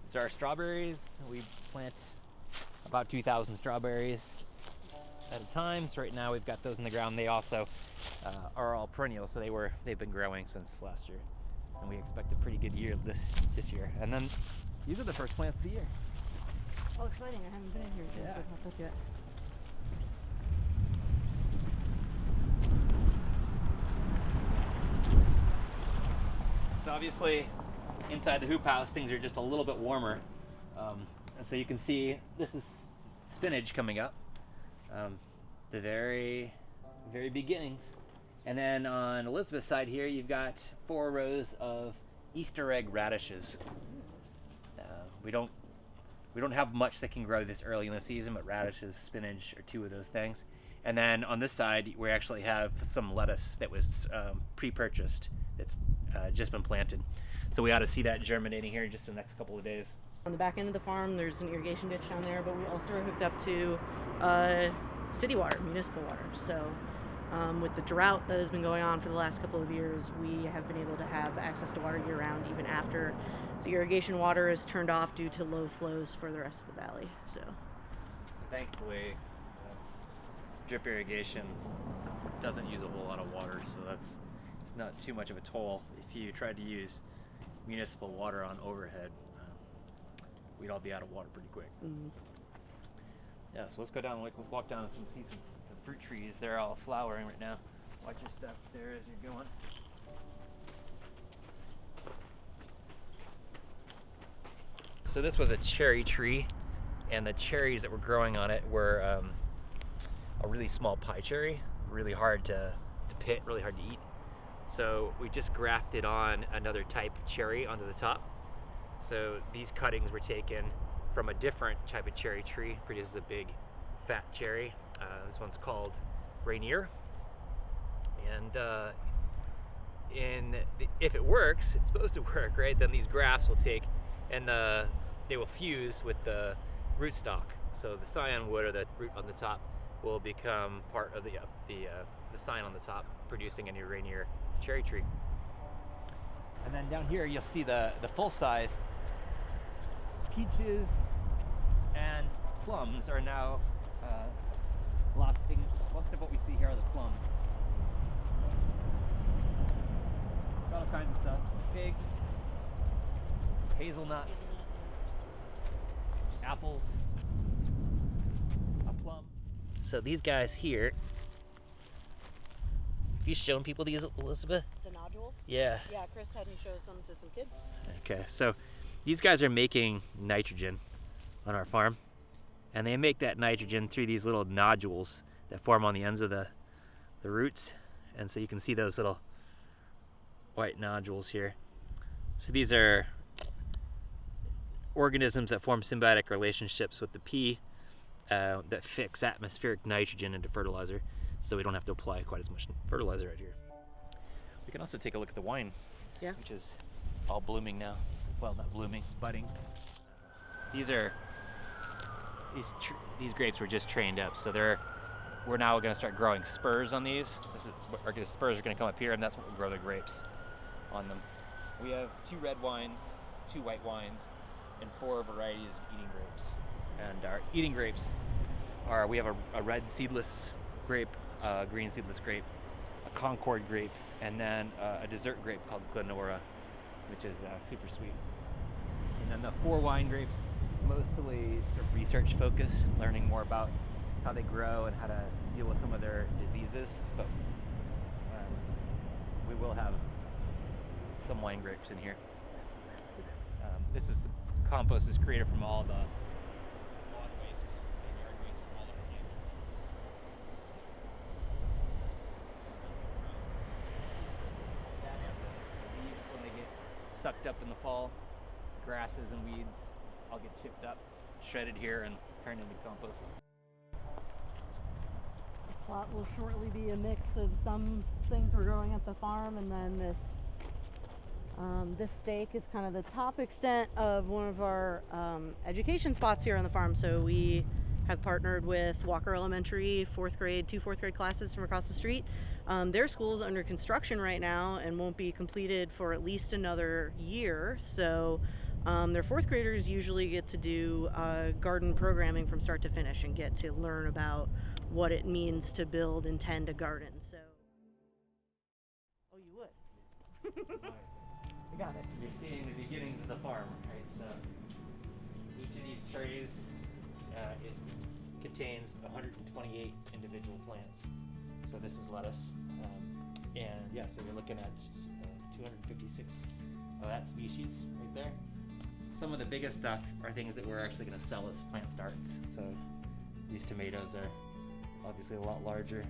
These are our strawberries. We plant about 2,000 strawberries at a time. So right now we've got those in the ground. They also are all perennial, so they've been growing since last year, and we expect a pretty good year this year. And then these are the first plants of the year. Oh, exciting! I haven't been in here since it popped up yet. So obviously, inside the hoop house, things are just a little bit warmer, and so you can see this is spinach coming up, the very beginnings. And then on Elizabeth's side here, you've got 4 rows of Easter egg radishes. We don't have much that can grow this early in the season, but radishes, spinach are 2 of those things. And then on this side, we actually have some lettuce that was pre-purchased that's just been planted. So we ought to see that germinating here in just the next couple of days. On the back end of the farm, there's an irrigation ditch down there, but we also are hooked up to city water, municipal water. So with the drought that has been going on for the last couple of years, we have been able to have access to water year-round, even after the irrigation water is turned off due to low flows for the rest of the valley. So thankfully, drip irrigation doesn't use a whole lot of water, so it's not too much of a toll. If you tried to use municipal water on overhead, we'd all be out of water pretty quick. Mm-hmm. Yeah, so let's go down, let's walk down and see some the fruit trees. They're all flowering right now. Watch your step there as you're going. So this was a cherry tree, and the cherries that were growing on it were a really small pie cherry, really hard to pit, really hard to eat. So we just grafted on another type of cherry onto the top. So these cuttings were taken from a different type of cherry tree, produces a big fat cherry. This one's called Rainier. And if it works, it's supposed to work, right? Then these grafts will take and they will fuse with the rootstock. So the scion wood, or the root on the top, will become part of the scion on the top, producing a new Rainier cherry tree. And then down here you'll see the full-size peaches and plums are now most of what we see here are the plums. Got all kinds of stuff. Figs, hazelnuts, apples, a plum. So these guys here, have you shown people these, Elizabeth? the nodules? Yeah. Yeah, Chris had me show some to some kids. Okay, so these guys are making nitrogen on our farm, and they make that nitrogen through these little nodules that form on the ends of the roots. And so you can see those little white nodules here. So these are organisms that form symbiotic relationships with the pea that fix atmospheric nitrogen into fertilizer, so we don't have to apply quite as much fertilizer right here. We can also take a look at the wine, which is all blooming now. Well, not blooming, budding. These grapes were just trained up, so we're now going to start growing spurs on these. The spurs are going to come up here, and that's what we'll grow the grapes on them. We have 2 red wines, 2 white wines, and 4 varieties of eating grapes. And our eating grapes are, we have a red seedless grape, a green seedless grape, a Concord grape, and then a dessert grape called Glenora, which is super sweet. And then the 4 wine grapes, mostly sort of research focused, learning more about how they grow and how to deal with some of their diseases. But we will have some wine grapes in here. This is the compost is created from all the lawn waste and yard waste from all over campus. The leaves, when they get sucked up in the fall, grasses and weeds all get chipped up, shredded here, and turned into compost. This plot will shortly be a mix of some things we're growing at the farm, and then this stake is kind of the top extent of one of our education spots here on the farm. So we have partnered with Walker Elementary 4th grade, 2 4th grade classes from across the street Their school's under construction right now and won't be completed for at least another year. So their fourth graders usually get to do garden programming from start to finish and get to learn about what it means to build and tend a garden. So, oh, you would. I got it. You're seeing the beginnings of the farm, right? So each of these trays contains 128 individual plants. So this is lettuce, and yeah, so you're looking at 256 of that species right there. Some of the biggest stuff are things that we're actually going to sell as plant starts. So these tomatoes are obviously a lot larger,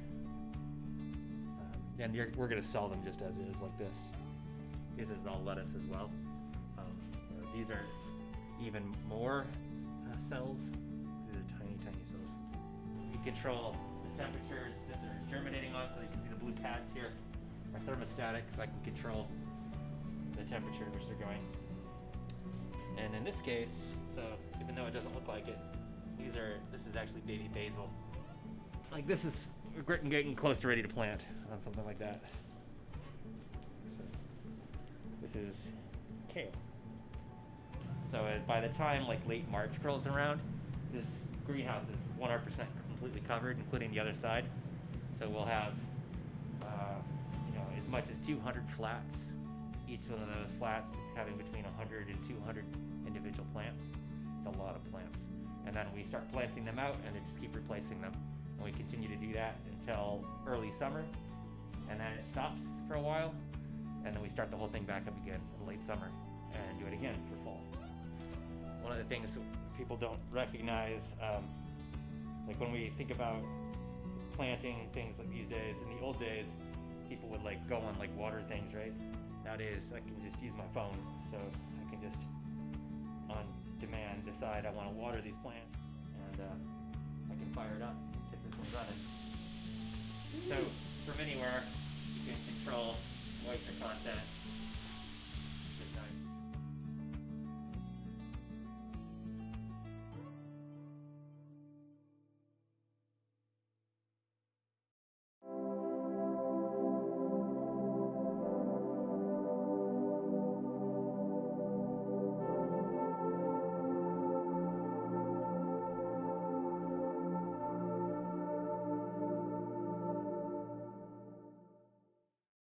and we're going to sell them just as is, like this. This is all lettuce as well. These are even more cells. These are tiny, tiny cells. You control the temperatures that they're germinating on, so you can see the blue pads here are thermostatic, so I can control the temperature at which they're going. And in this case, so even though it doesn't look like it, this is actually baby basil. Like this is, we're getting close to ready to plant on something like that. So this is kale. So by the time like late March rolls around, this greenhouse is 100% completely covered, including the other side. So we'll have, as much as 200 flats. Each one of those flats having between 100 and 200 individual plants. It's a lot of plants. And then we start planting them out and then just keep replacing them. And we continue to do that until early summer. And then it stops for a while. And then we start the whole thing back up again in late summer and do it again for fall. One of the things people don't recognize, like when we think about planting things like these days, in the old days, people would like go on like water things, right? Nowadays, I can just use my phone, so I can just, on demand, decide I want to water these plants, and I can fire it up, get this one running. So, from anywhere, you can control moisture content,